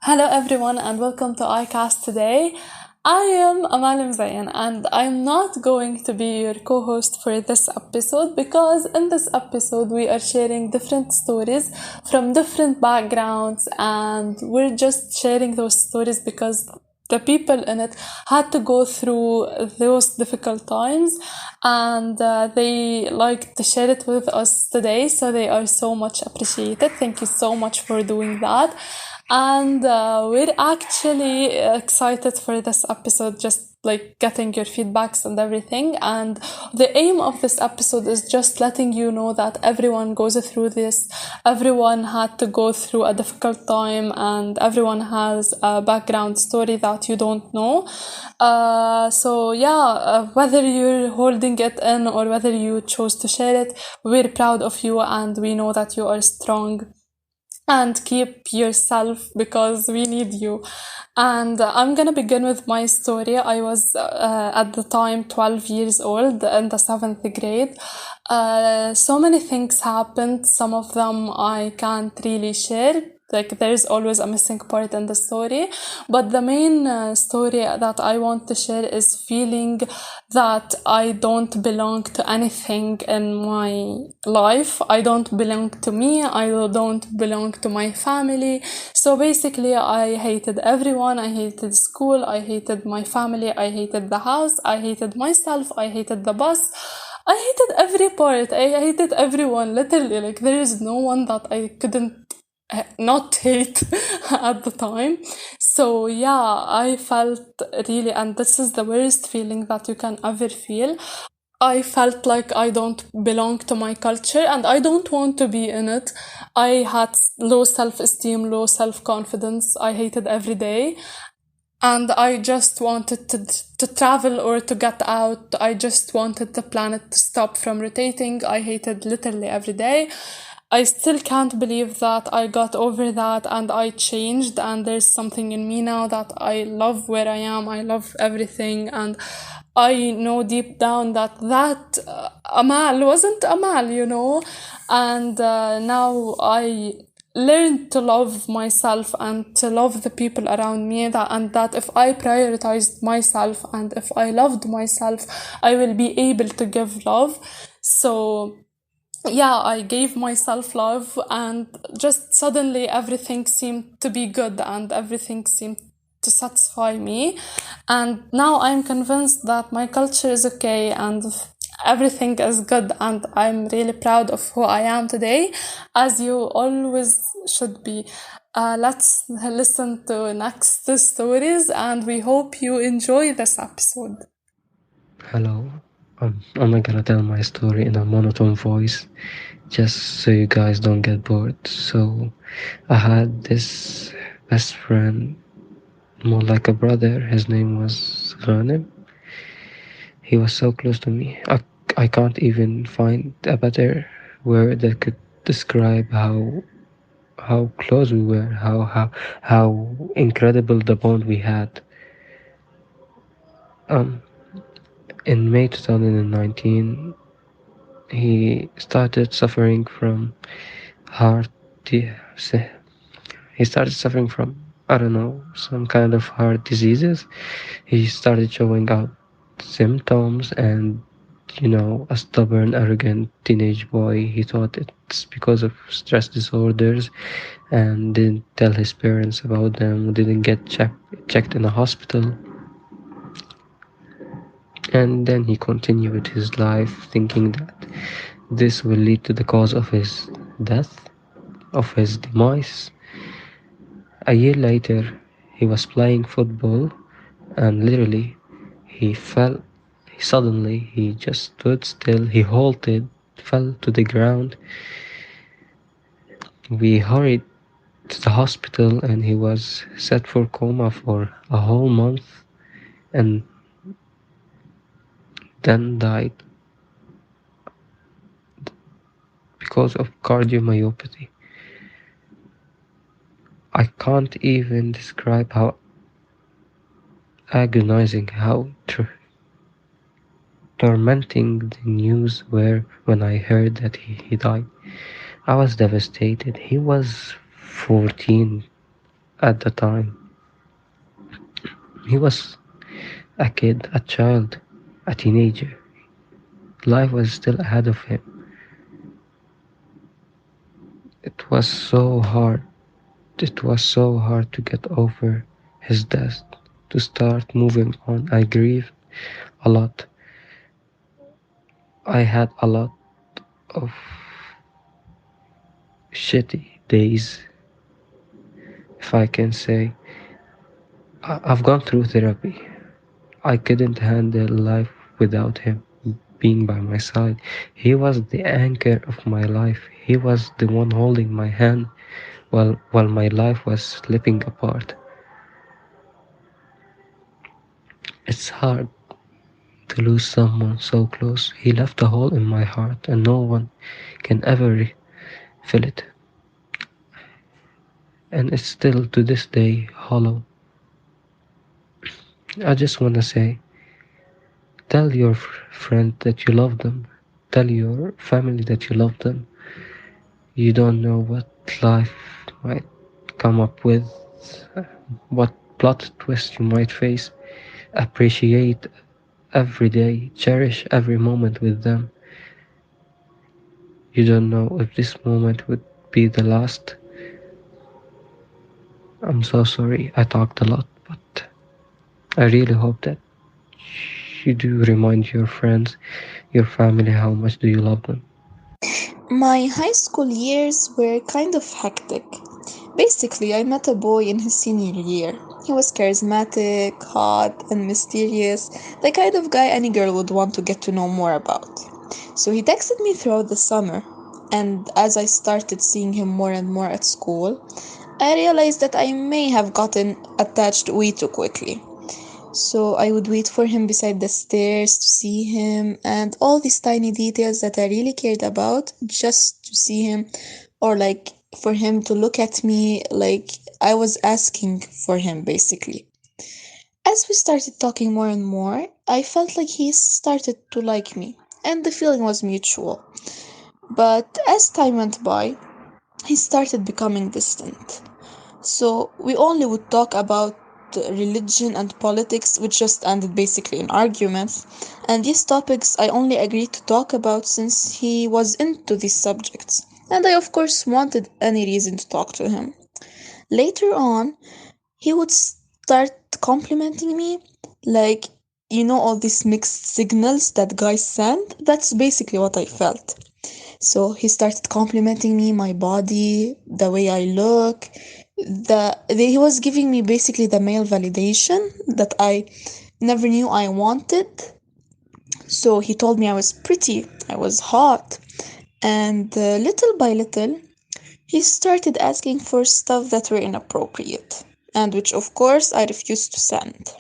Hello everyone and welcome to iCast today. I am Amal Mzayan and I'm not going to be your co-host for this episode because in this episode we are sharing different stories from different backgrounds, and we're just sharing those stories because the people in it had to go through those difficult times, and they like to share it with us today, so they are so much appreciated. Thank you so much for doing that. And we're actually excited for this episode, just like getting your feedbacks and everything. And the aim of this episode is just letting you know that everyone goes through this, everyone had to go through a difficult time, and everyone has a background story that you don't know. Whether you're holding it in or whether you chose to share it, we're proud of you and we know that you are strong, and keep yourself because we need you. And I'm gonna begin with my story. I was at the time 12 years old in the seventh grade. So many things happened. Some of them I can't really share. Like, there's always a missing part in the story, but the main story that I want to share is feeling that I don't belong to anything in my life. I don't belong to me, I don't belong to my family. So basically I hated everyone. I hated school, I hated my family, I hated the house, I hated myself, I hated the bus, I hated every part, I hated everyone, literally. Like, there is no one that I couldn't not hate at the time. So yeah, I felt really, and this is the worst feeling that you can ever feel. I felt like I don't belong to my culture and I don't want to be in it. I had low self-esteem, low self-confidence. I hated every day, and I just wanted to travel or to get out. I just wanted the planet to stop from rotating. I hated literally every day. I still can't believe that I got over that and I changed, and there's something in me now that I love where I am. I love everything, and I know deep down that Amal wasn't Amal. And now I learned to love myself and to love the people around me, and that if I prioritized myself and if I loved myself, I will be able to give love. So yeah, I gave myself love, and just suddenly everything seemed to be good and everything seemed to satisfy me. And now I'm convinced that my culture is okay and everything is good, and I'm really proud of who I am today, as you always should be. Let's listen to next stories, and we hope you enjoy this episode. Hello, I'm not gonna tell my story in a monotone voice, just so you guys don't get bored. So, I had this best friend, more like a brother. His name was Ghanem. He was so close to me. I can't even find a better word that could describe how close we were, how incredible the bond we had. Um, in May 2019, he started suffering from heart di- he started suffering from, I don't know, some kind of heart diseases. He started showing out symptoms, and a stubborn, arrogant teenage boy, he thought it's because of stress disorders and didn't tell his parents about them, didn't get checked in a hospital. And then he continued his life thinking that this will lead to the cause of his death, of his demise. A year later, he was playing football, and literally he fell. Suddenly, he just stood still, he halted, fell to the ground. We hurried to the hospital, and he was set for coma for a whole month and then died because of cardiomyopathy. I can't even describe how agonizing, how tormenting the news were when I heard that he died. I was devastated. He was 14, at the time. He was a kid, a child, a teenager. Life was still ahead of him. It was so hard. It was so hard to get over his death, to start moving on. I grieved a lot. I had a lot of shitty days, if I can say. I've gone through therapy. I couldn't handle life without him being by my side. He was the anchor of my life. He was the one holding my hand while my life was slipping apart. It's hard to lose someone so close. He left a hole in my heart, and no one can ever fill it. And it's still to this day hollow. I just want to say, tell your friend that you love them. Tell your family that you love them. You don't know what life might come up with, what plot twist you might face. Appreciate every day, cherish every moment with them. You don't know if this moment would be the last. I'm so sorry I talked a lot, but I really hope that you do remind your friends, your family, how much do you love them. My high school years were kind of hectic. Basically, I met a boy in his senior year. He was charismatic, hot, and mysterious, the kind of guy any girl would want to get to know more about. So he texted me throughout the summer, and as I started seeing him more and more at school, I realized that I may have gotten attached way too quickly. So I would wait for him beside the stairs to see him, and all these tiny details that I really cared about just to see him, or like for him to look at me like I was asking for him basically. As we started talking more and more, I felt like he started to like me, and the feeling was mutual. But as time went by, he started becoming distant. So we only would talk about religion and politics, which just ended basically in arguments. And these topics I only agreed to talk about since he was into these subjects. And I, of course, wanted any reason to talk to him. Later on, he would start complimenting me, like, all these mixed signals that guys send. That's basically what I felt. So he started complimenting me, my body, the way I look. He was giving me basically the male validation that I never knew I wanted. So he told me I was pretty, I was hot, and little by little, he started asking for stuff that were inappropriate, and which of course I refused to send.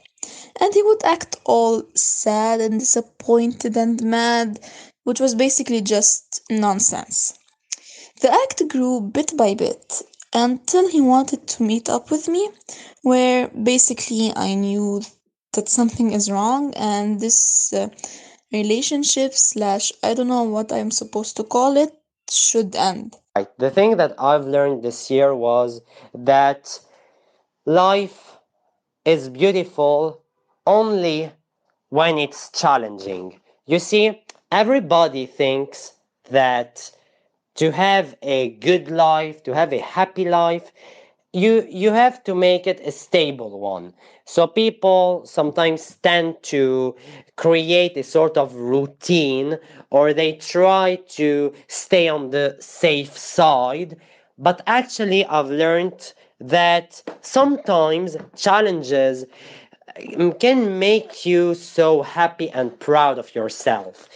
And he would act all sad and disappointed and mad, which was basically just nonsense. The act grew bit by bit until he wanted to meet up with me, where basically I knew that something is wrong and this relationship slash I don't know what I'm supposed to call it should end. Right. The thing that I've learned this year was that life is beautiful only when it's challenging. You see, everybody thinks that to have a good life, to have a happy life, you have to make it a stable one. So people sometimes tend to create a sort of routine, or they try to stay on the safe side. But actually I've learned that sometimes challenges can make you so happy and proud of yourself.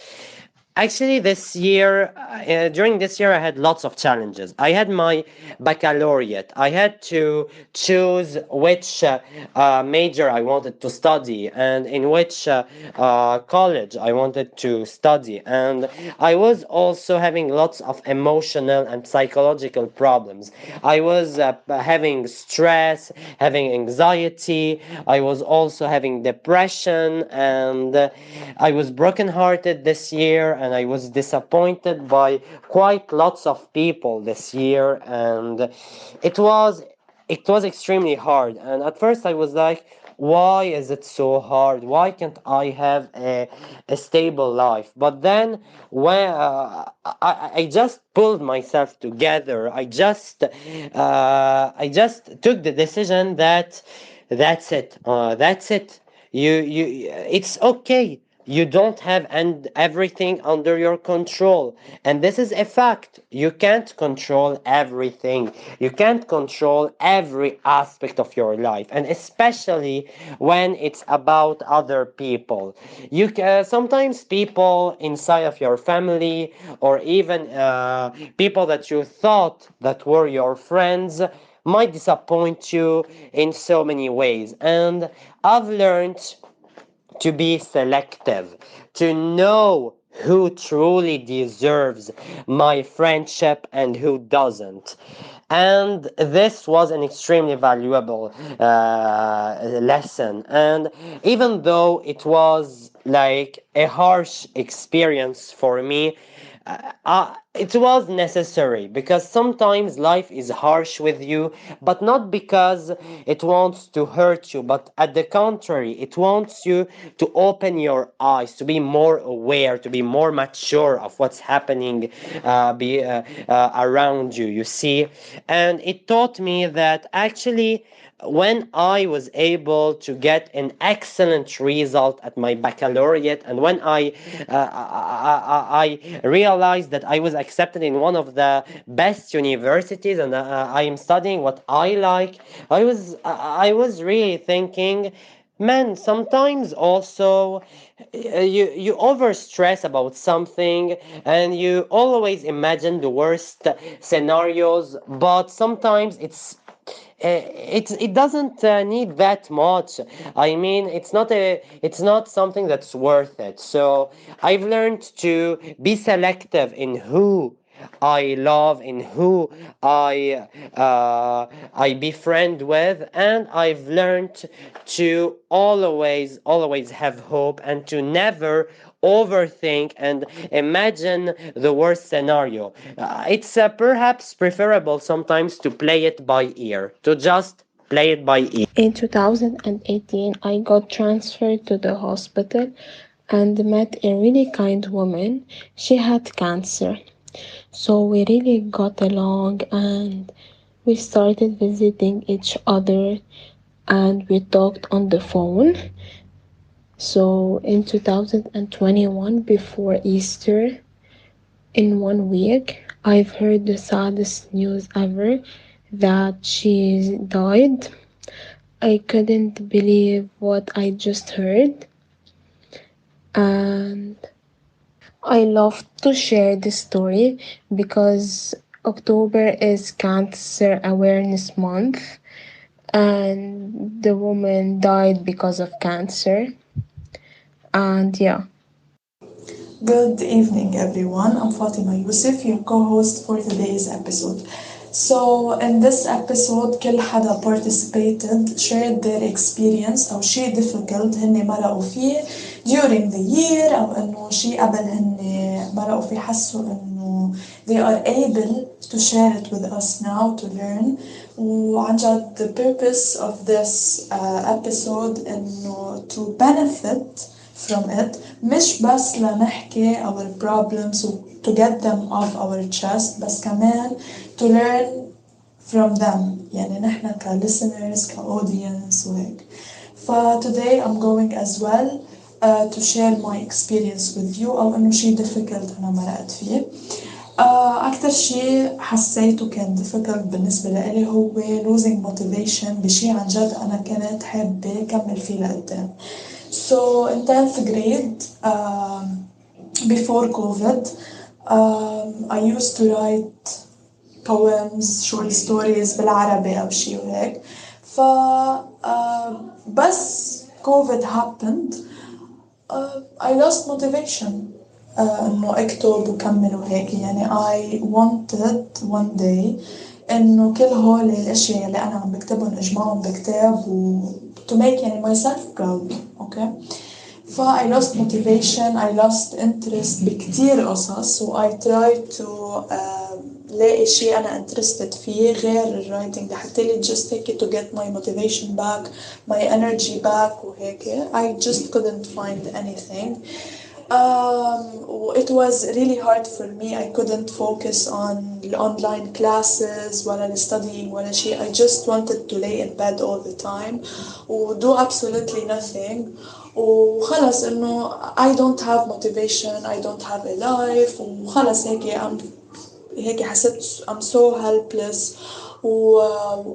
Actually, during this year, I had lots of challenges. I had my baccalaureate. I had to choose which major I wanted to study and in which college I wanted to study. And I was also having lots of emotional and psychological problems. I was having stress, having anxiety. I was also having depression, and I was brokenhearted this year, and I was disappointed by quite lots of people this year, and it was it was extremely hard. And at first I was like, why is it so hard? Why can't I have a stable life? But then when I just pulled myself together, I just took the decision that that's it. It's okay. You don't have and everything under your control, and this is a fact. You can't control everything. You can't control every aspect of your life, and especially when it's about other people. Sometimes people inside of your family, or even people that you thought that were your friends, might disappoint you in so many ways. And I've learned to be selective, to know who truly deserves my friendship and who doesn't. And this was an extremely valuable lesson. And even though it was like a harsh experience for me, it was necessary, because sometimes life is harsh with you, but not because it wants to hurt you, but at the contrary, it wants you to open your eyes, to be more aware, to be more mature of what's happening around you, you see. And it taught me that actually, when I was able to get an excellent result at my baccalaureate, and when I realized that I was accepted in one of the best universities, and I am studying what I like, I was really thinking, man, sometimes also you over stress about something, and you always imagine the worst scenarios, but sometimes it doesn't need that much. I mean, it's not something that's worth it. So I've learned to be selective in who I love, in who I befriend with, and I've learned to always have hope, and to never overthink and imagine the worst scenario. It's perhaps preferable sometimes to play it by ear, to just play it by ear. In 2018, I got transferred to the hospital and met a really kind woman. She had cancer. So we really got along and we started visiting each other and we talked on the phone. So in 2021, before Easter, in 1 week, I've heard the saddest news ever that she died. I couldn't believe what I just heard, and I love to share this story because October is Cancer Awareness Month, and the woman died because of cancer. And yeah. Good evening, everyone. I'm Fatima Youssef, your co-host for today's episode. So, in this episode, كل حدا participated shared their experience أو شيء difficult هن مرقوا فيه during the year، أو إنه شيء قبل هن مرقوا فيه حسوا إنه they are able to share it with us now to learn. وعن جد the purpose of this episode إنه to benefit from it، مش بس لنحكي our problems و to get them off our chest، بس كمان to learn from them، يعني نحن ك listeners ك audience وهيك. today I'm going as well to share my experience with you، أو إنه شي difficult أنا مرقت فيه. أكتر شي حسيته كان difficult بالنسبة لإلي هو losing motivation بشي عن جد أنا كنت حابة كمل فيه لقدام. So in 10th grade, before COVID, I used to write poems, short stories بالعربي أو شي وهيك. بس COVID happened, I lost motivation إنه أكتب وكمل وهيك. يعني I wanted one day إنه كل هول الأشياء اللي أنا عم بكتبهم أجمعهم بكتاب و to make يعني myself proud. Okay. I lost motivation, I lost interest بكتير قصص، و I tried to لاقي شيء أنا interested فيه غير الرايتنج لحتى لي just take it to get my motivation back, my energy back وهيك. I just couldn't find anything. It was really hard for me. I couldn't focus on the online classes ولا studying ولا شيء. I just wanted to lay in bed all the time و do absolutely nothing وخلص إنه I don't have motivation, I don't have a life وخلص هيك حسيت I'm so helpless و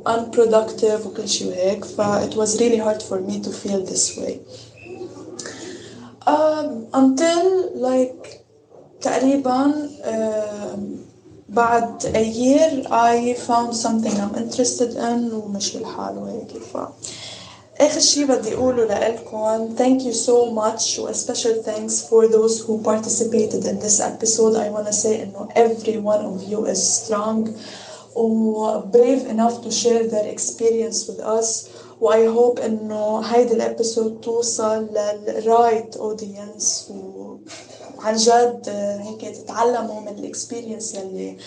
unproductive وكل شيء وهيك. ف it was really hard for me to feel this way. Until like تقريبا بعد a year I found something I'm interested in ومشي الحال وهيك. ف آخر شي بدي أقوله لإلكم thank you so much و special thanks for those who participated in this episode. I wanna say إنه every one of you is strong و brave enough to share their experience with us. و I hope إنه هيدي الابيسود توصل للرايت audience وعن جد هيك تتعلموا من الاكسبيرينس يلي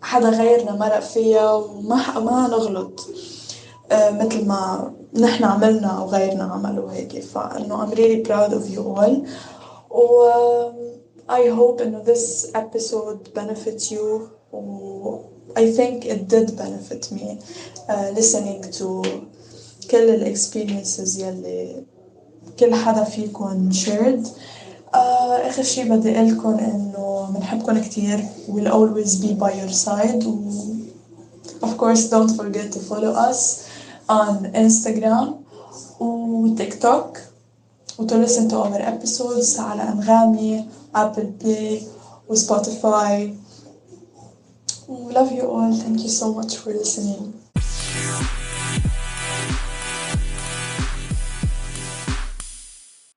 حدا غيرنا مرق فيها وما نغلط مثل ما نحن عملنا أو غيرنا عملوا هيك. فإنه I'm really proud of you all و I hope إنه this episode benefits you و I think it did benefit me listening to كل ال experiences يلي كل حدا فيكم shared. آخر شي بدي أقلكن إنه منحبكن كتير. We'll always be by your side و of course don't forget to follow us on Instagram و TikTok و to listen to our episodes على أنغامي, Apple Play و Spotify. Love you all. Thank you so much for listening.